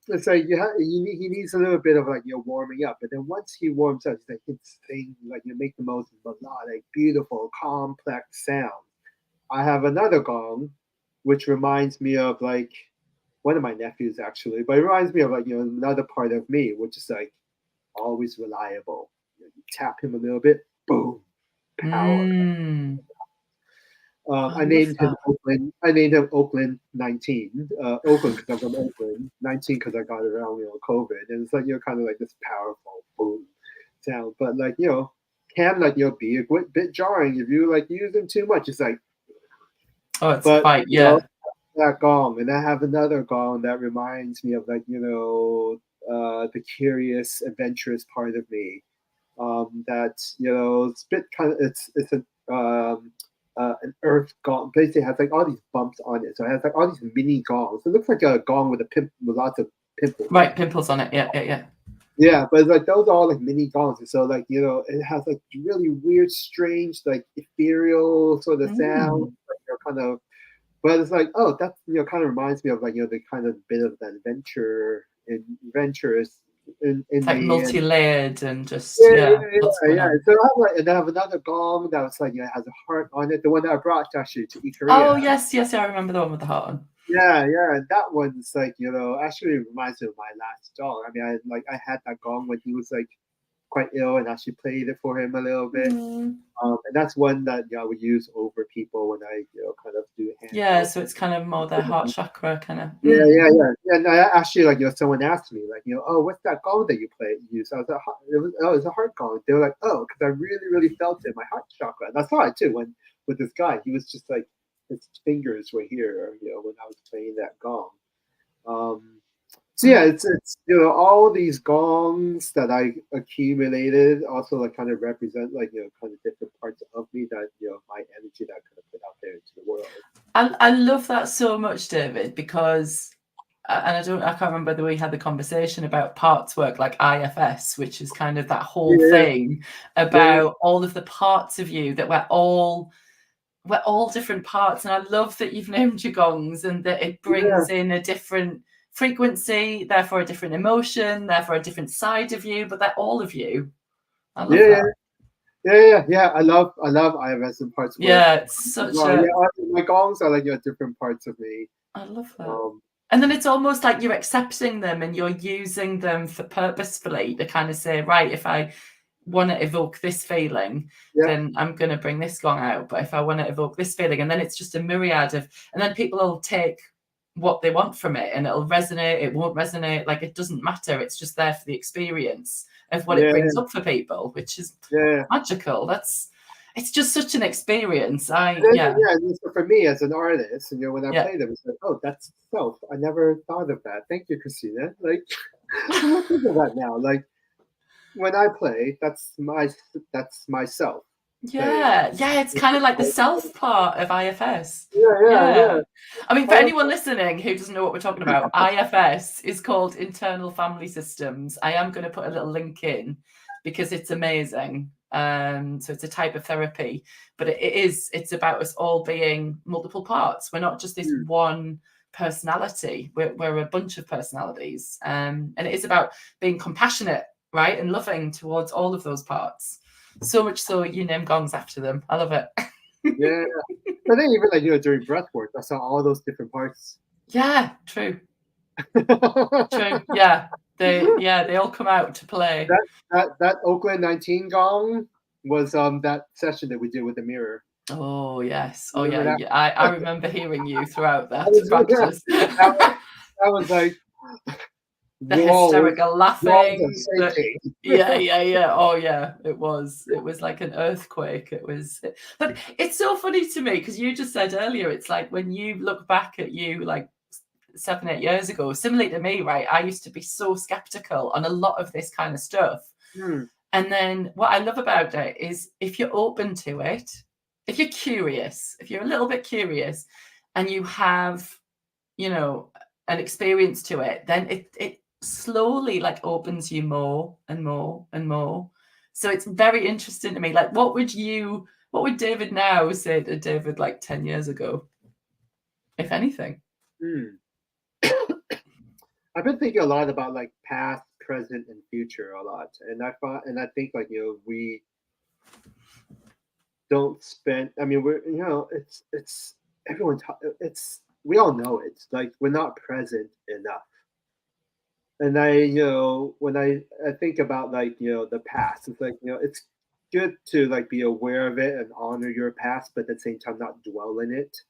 it's like he needs a little bit of like warming up, but then once he warms up, it's like it's thing like you make the most melodic, beautiful, complex sound. I have another gong, which reminds me of like one of my nephews actually, but it reminds me of like another part of me, which is like always reliable. You tap him a little bit, boom, power.
Mm, I
I
love
named him
that.
Oakland. I named him Oakland 19. Oakland because I'm from Oakland. 19 because I got it around COVID, and it's like kind of like this powerful boom sound. But like can like be a bit jarring if you like use them too much. It's like,
Oh, it's
but
quite, yeah.
that gong, and I have another gong that reminds me of like the curious, adventurous part of me. That it's a bit kind of it's an earth gong. Basically, it has like all these bumps on it, so it has like all these mini gongs. It looks like a gong with with lots of pimples.
Right, pimples on it. Yeah, yeah, yeah.
Yeah, but it's like those are all like mini gongs, and so like it has like really weird, strange, like ethereal sort of sound,
Mm.
like kind of. But it's like, oh, that kind of reminds me of like the kind of bit of that adventurous in
It's like
me, and
multi-layered and just,
yeah,
yeah,
yeah,
what's
yeah,
going
yeah.
on?
So I have like, and I have another gong that was like has a heart on it. The one that I brought actually to
Oh,
Korea.
yes, yes, yeah, I remember the one with the heart on.
Yeah, yeah, and that one's like actually reminds me of my last dog. I mean, I had that gong when he was like quite ill, and actually played it for him a little bit.
Mm.
And that's one that I would use over people when I kind of do hand
Yeah,
work.
so it's kind of more their heart chakra kind of.
Yeah, yeah, yeah. And I actually like someone asked me like oh, what's that gong that you use? I was like, it's a heart gong. They were like, oh, because I really really felt it in my heart chakra. And I saw it too when with this guy. He was just like his fingers were here, when I was playing that gong. So yeah, it's all these gongs that I accumulated also like kind of represent like kind of different parts of me that my energy that I kind of put out there into the world.
I love that so much, David, because and I can't remember whether we had the conversation about parts work like IFS, which is kind of that whole
Yeah,
thing
yeah,
about all of the parts of you that we're all different parts. And I love that you've named your gongs and that it
yeah,
brings in a different frequency, therefore a different emotion, therefore a different side of you, but they're all of you. I love
yeah,
that.
yeah. I love IFS and parts work.
Yeah, it's such
Well,
a,
yeah, my gongs are like different parts of me.
I love that.
Um,
And then it's almost like you're accepting them and you're using them for purposefully to kind of say, right, if I want to evoke this feeling,
yeah,
then I'm going to bring this gong out. But if I want to evoke this feeling, and then it's just a myriad of, and then people will take what they want from it and it'll resonate, it won't resonate. Like it doesn't matter. It's just there for the experience of what it
yeah,
brings up for people, which is
yeah.
magical. It's just such an experience.
And then,
Yeah,
yeah, and so for me as an artist, when I
yeah.
play them, it's like, oh, that's self. I never thought of that. Thank you, Christina. Like, I'm not thinking of that now. Like, when I play, that's myself playing.
Yeah, yeah, it's kind of like the self part of IFS.
Yeah, yeah, yeah.
Yeah. I mean, for
All of
anyone listening who doesn't know what we're talking about, IFS is called Internal Family Systems. I am going to put a little link in because it's amazing. So it's a type of therapy, but it's about us all being multiple parts. We're not just this one personality. We're a bunch of personalities. And it is about being compassionate, right? And loving towards all of those parts. So much so you name gongs after them. I love it.
yeah. But then even like during breathwork, I saw all those different parts.
Yeah, true. True. Yeah. They all come out to play.
That Oakland 19 gong was that session that we did with the mirror.
Oh yes. Oh
Remember
yeah.
that?
Yeah. I remember hearing you throughout that
Yeah,
practice.
that was like
The
walls
hysterical
walls
laughing.
are shaking.
Yeah. Oh yeah. It was like an earthquake. But it's so funny to me because you just said earlier, it's like when you look back at you like 7-8 years ago, similarly to me, right? I used to be so skeptical on a lot of this kind of stuff. And then what I love about it is if you're open to it, if you're curious, if you're a little bit curious and you have, an experience to it, then it slowly like opens you more and more and more. So it's very interesting to me. Like, what would David now say to David like 10 years ago, if anything?
I've been thinking a lot about like past, present, and future a lot, and I think like we don't spend. I mean, we're it's everyone. It's we all know it. Like we're not present enough. And when I think about like the past, it's like it's good to like be aware of it and honor your past, but at the same time not dwell in it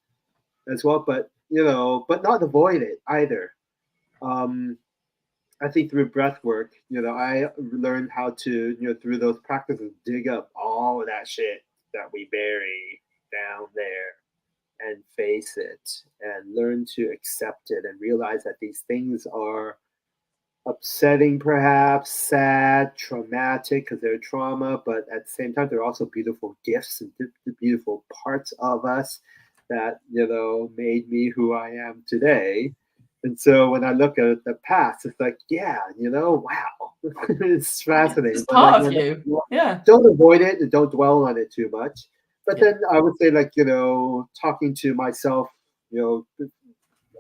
as well. But but not avoid it either. I think through breath work, I learned how to, through those practices, dig up all of that shit that we bury down there and face it and learn to accept it and realize that these things are upsetting, perhaps sad, traumatic because they're trauma, but at the same time, they're also beautiful gifts and beautiful parts of us that, made me who I am today. And so when I look at the past, it's like, yeah, wow, it's fascinating.
It's part of you. Yeah.
Don't avoid it and don't dwell on it too much. But then I would say, like, talking to myself,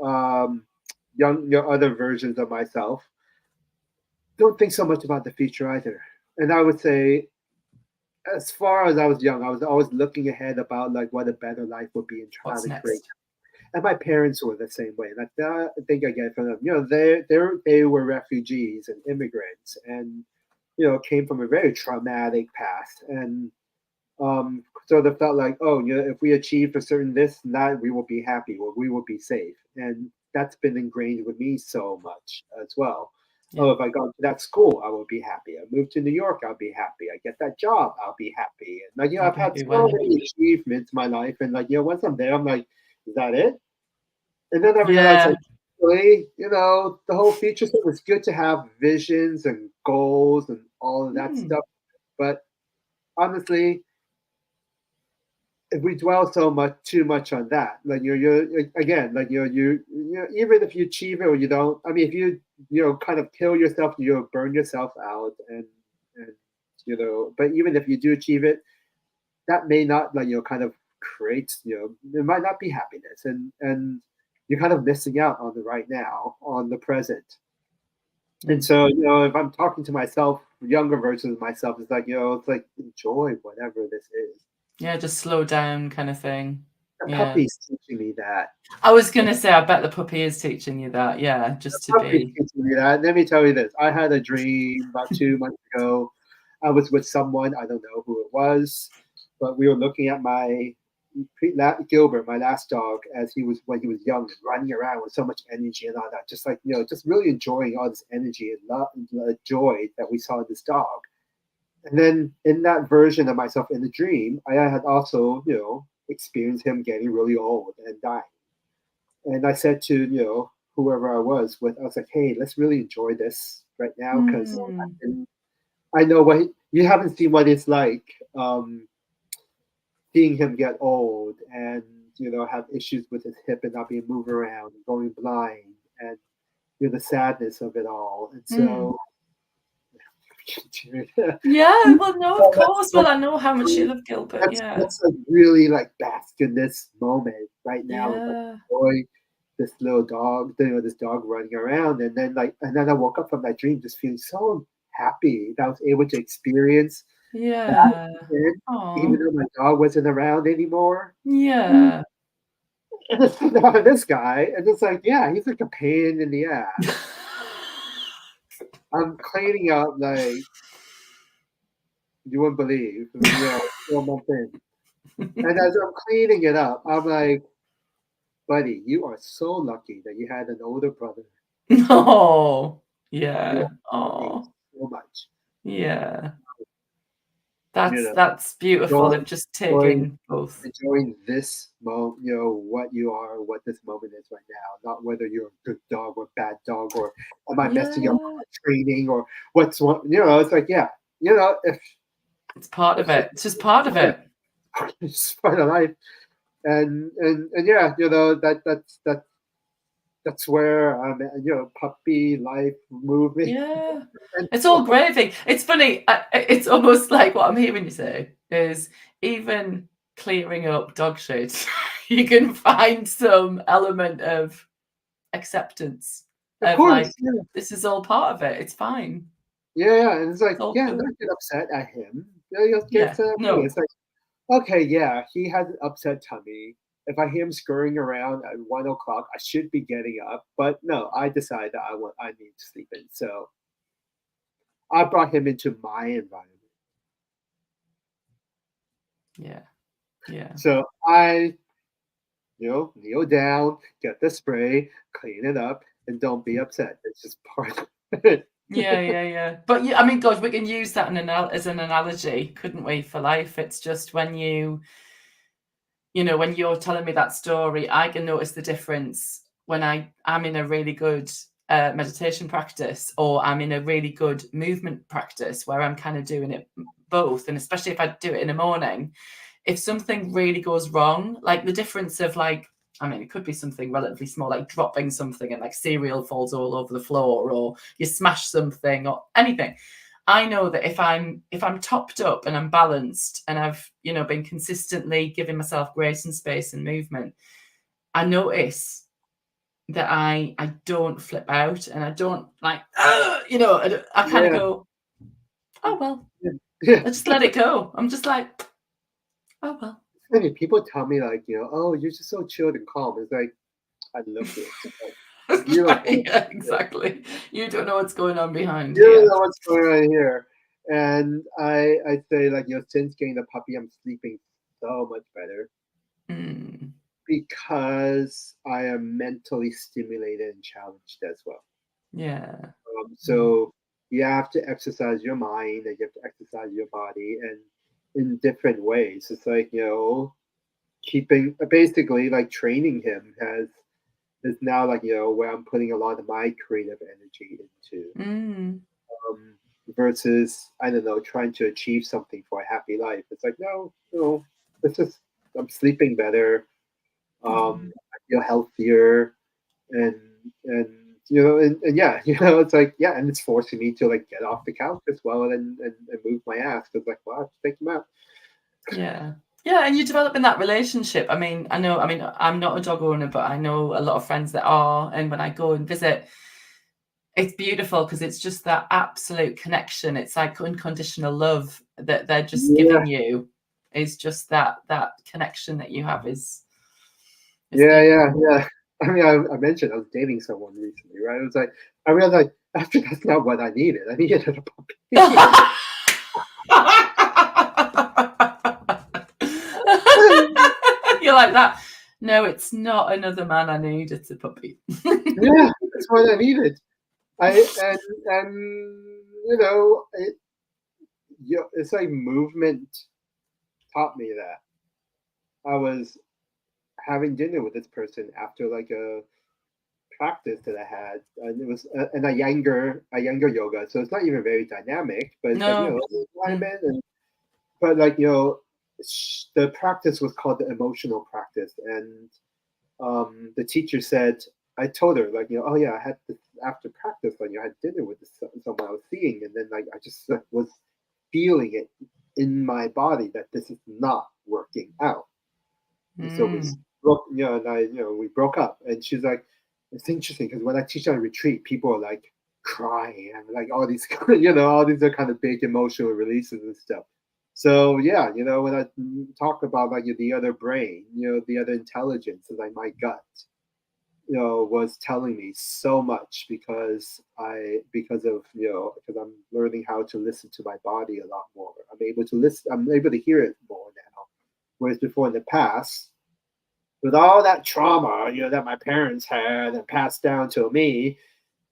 other versions of myself, don't think so much about the future either. And I would say, as far as I was young, I was always looking ahead about like what a better life would be and trying to create. And my parents were the same way. Like I think I get from them. They were refugees and immigrants, and came from a very traumatic past. And so they felt like, oh, if we achieve a certain this and that, we will be happy or we will be safe. And that's been ingrained with me so much as well. Yeah. Oh, if I go to that school, I will be happy. I move to New York, I'll be happy. I get that job, I'll be happy. And like, I've had so many achievements in my life. And like, once I'm there, I'm like, is that it? And then I realized, like, really, the whole future stuff is good to have visions and goals and all of that stuff. But honestly, if we dwell too much on that, like you're again, like you even if you achieve it or you don't, I mean, if you kind of kill yourself, you'll burn yourself out, and but even if you do achieve it, that may not like kind of create it might not be happiness, and you're kind of missing out on the right now, on the present. And so if I'm talking to myself, younger versions of myself, it's like it's like enjoy whatever this is.
Yeah, just slow down kind of thing.
The puppy's teaching me that.
I was going to say, I bet the puppy is teaching you that. Yeah, just to be.
Teaching me that. Let me tell you this. I had a dream about 2 months ago. I was with someone. I don't know who it was, but we were looking at my Gilbert, my last dog, when he was young and running around with so much energy and all that. Just like, just really enjoying all this energy and love and joy that we saw in this dog. And then in that version of myself in the dream, I had also, experienced him getting really old and dying. And I said to, whoever I was with, I was like, hey, let's really enjoy this right now because I know you haven't seen what it's like seeing him get old and, have issues with his hip and not being moved around and going blind and, the sadness of it all. And so...
Yeah, well, no, of course. Well, I know how much you love Gilbert.
That's like really like bask in this moment right now.
Yeah.
Like, enjoy this little dog, this dog running around, and then I woke up from that dream just feeling so happy that I was able to experience.
Yeah.
Even though my dog wasn't around anymore.
Yeah.
And this guy, and it's like, yeah, he's like a pain in the ass. I'm cleaning up like you wouldn't believe, 4 months in. And as I'm cleaning it up, I'm like, buddy, you are so lucky that you had an older brother.
Oh, yeah. Oh,
so much.
Yeah. That's beautiful. Of just taking both.
Enjoying this moment, what you are, what this moment is right now, not whether you're a good dog or a bad dog, or am I messing up my training, or what's what, it's like, yeah, if
it's part of it. It's just part of it.
It's part of life. And yeah, that's where I'm at, puppy life moving.
Yeah.
And
It's all gravy. It's funny. It's almost like what I'm hearing you say is even clearing up dog shit, you can find some element of acceptance
of
of
course,
like,
yeah.
this is all part of it. It's fine.
Yeah, and it's like,
It's all
yeah,
cool.
don't get upset at him. You get
Yeah.
upset at me.
No.
It's like, okay, yeah, he has an upset tummy. If I hear him scurrying around at 1 o'clock, I should be getting up. But no, I decide that I need to sleep in. So I brought him into my environment.
Yeah. Yeah.
So I, kneel down, get the spray, clean it up, and don't be upset. It's just part of it.
Yeah, yeah, yeah. But yeah, I mean, God, we can use that as an analogy, couldn't we, for life? It's just when when you're telling me that story, I can notice the difference when I'm in a really good meditation practice, or I'm in a really good movement practice where I'm kind of doing it both. And especially if I do it in the morning, if something really goes wrong, like the difference of it could be something relatively small, like dropping something and like cereal falls all over the floor, or you smash something or anything. I know that if I'm topped up and I'm balanced and I've, been consistently giving myself grace and space and movement, I notice that I don't flip out and I don't I kind of
Yeah,
go, oh, well,
yeah.
I just let it go. I'm just like, oh, well.
Funny, people tell me like, oh, you're just so chilled and calm. It's like I look it. Like, you don't know.
Yeah, exactly. You don't know what's going on behind
You don't
here.
know what's going on here. And I say like, since getting the puppy, I'm sleeping so much better
Mm,
because I am mentally stimulated and challenged as well.
yeah. Mm,
So you have to exercise your mind and you have to exercise your body and in different ways. It's like, keeping basically like training him has is now like, where I'm putting a lot of my creative energy into.
mm,
Um, versus I don't know, trying to achieve something for a happy life. It's like no, it's just I'm sleeping better,
mm.
I feel healthier, and and and yeah, it's like yeah, and it's forcing me to like get off the couch as well and move my ass because like well, I have to take him out.
Yeah. Yeah, and you're developing that relationship. I'm not a dog owner, but I know a lot of friends that are. And when I go and visit, it's beautiful because it's just that absolute connection. It's like unconditional love that they're just
Yeah,
giving you. Is just that connection that you have is beautiful.
yeah. I mean, I mentioned I was dating someone recently, right? It was like I realized like after that's not what I needed. I needed a puppy.
You're like that. No, it's not another man I need. It's a puppy.
Yeah, that's what I needed. I and it's like movement taught me that. I was having dinner with this person after like a practice that I had, and it was and a younger yoga, so it's not even very dynamic, but it's like
No. Mm.
alignment and but like the practice was called the emotional practice, and the teacher said, I told her like oh yeah, I had this after practice like I had dinner with someone I was seeing, and then like I just like, was feeling it in my body that this is not working out, and so we
Mm.
broke and I we broke up, and she's like it's interesting because when I teach on retreat, people are like crying and like all these all these are kind of big emotional releases and stuff. So yeah, when I talk about like the other brain, the other intelligence, and like my gut, was telling me so much because I'm learning how to listen to my body a lot more. I'm able to listen. I'm able to hear it more now. Whereas before in the past, with all that trauma, that my parents had and passed down to me,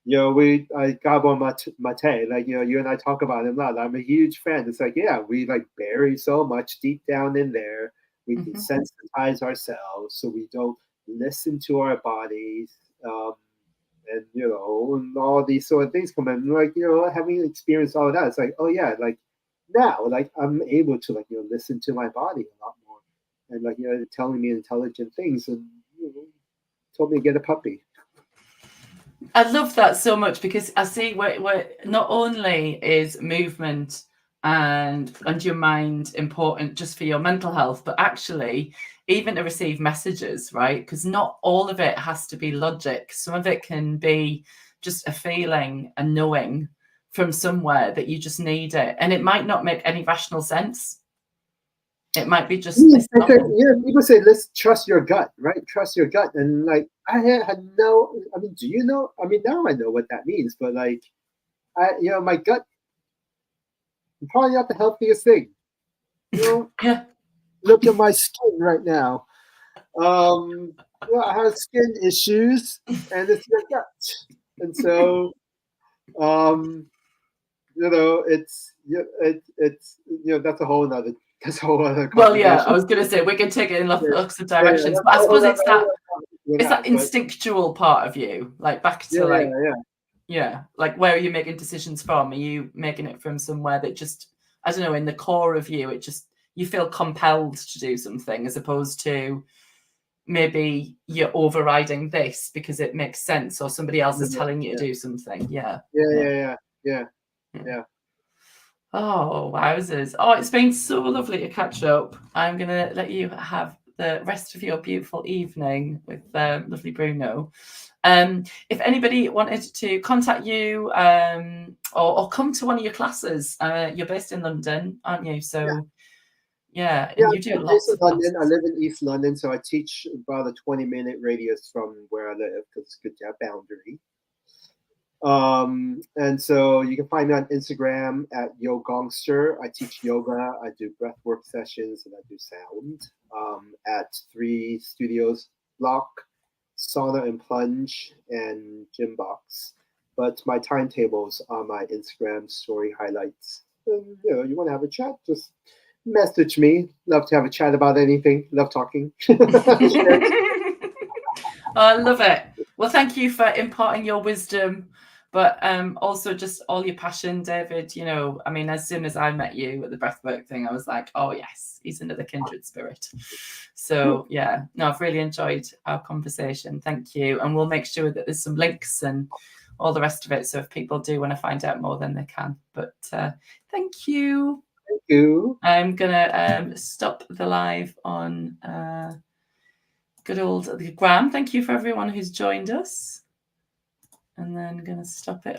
I Gabor Mate, like you and I talk about him a lot. I'm a huge fan. It's like yeah, we like bury so much deep down in there. We
Mhm.
desensitize ourselves so we don't listen to our bodies, um, and all these sort of things come in. Like having experienced all of that, it's like oh yeah, like now, like I'm able to like listen to my body a lot more, and like telling me intelligent things, and told me to get a puppy.
I love that so much, because I see where not only is movement and your mind important just for your mental health, but actually even to receive messages, right? Because not all of it has to be logic. Some of it can be just a feeling, a knowing from somewhere that you just need it. And it might not make any rational sense. It might be just this.
People say, let's trust your gut, right? Trust your gut. And like, I had no, I mean, do you know? I mean, now I know what that means, but like, my gut, probably not the healthiest thing.
Yeah.
Look at my skin right now. I have skin issues, and it's your gut. And so, it's that's a whole other. That's a whole other.
Well, yeah, I was going to say we can take it in lots of directions, but I suppose it's that instinctual part of you, like back to like where are you making decisions from? Are you making it from somewhere that just, I don't know, in the core of you, it just, you feel compelled to do something, as opposed to maybe you're overriding this because it makes sense, or somebody else is telling you to do something. Yeah. Oh, wowzers. Oh, it's been so lovely to catch up. I'm going to let you have the rest of your beautiful evening with lovely Bruno. If anybody wanted to contact you or come to one of your classes, you're based in London, aren't you? So, and you do lots of
London. I live in East London, so I teach about a 20-minute radius from where I live, because it's good to have boundary. And so you can find me on Instagram at Yogongster. I teach yoga, I do breathwork sessions, and I do sound at 3 studios: BLOK, Sauna and Plunge, and Gymbox. But my timetables are my Instagram story highlights. And, you want to have a chat, just message me. Love to have a chat about anything. Love talking.
I love it. Well, thank you for imparting your wisdom, but also just all your passion, David. I mean, as soon as I met you at the breathwork thing, I was like, oh yes, he's another kindred spirit. So I've really enjoyed our conversation. Thank you. And we'll make sure that there's some links and all the rest of it, so if people do want to find out more, then they can. But thank you.
Thank you.
I'm gonna stop the live on good old the gram. Thank you for everyone who's joined us, and then I'm gonna stop it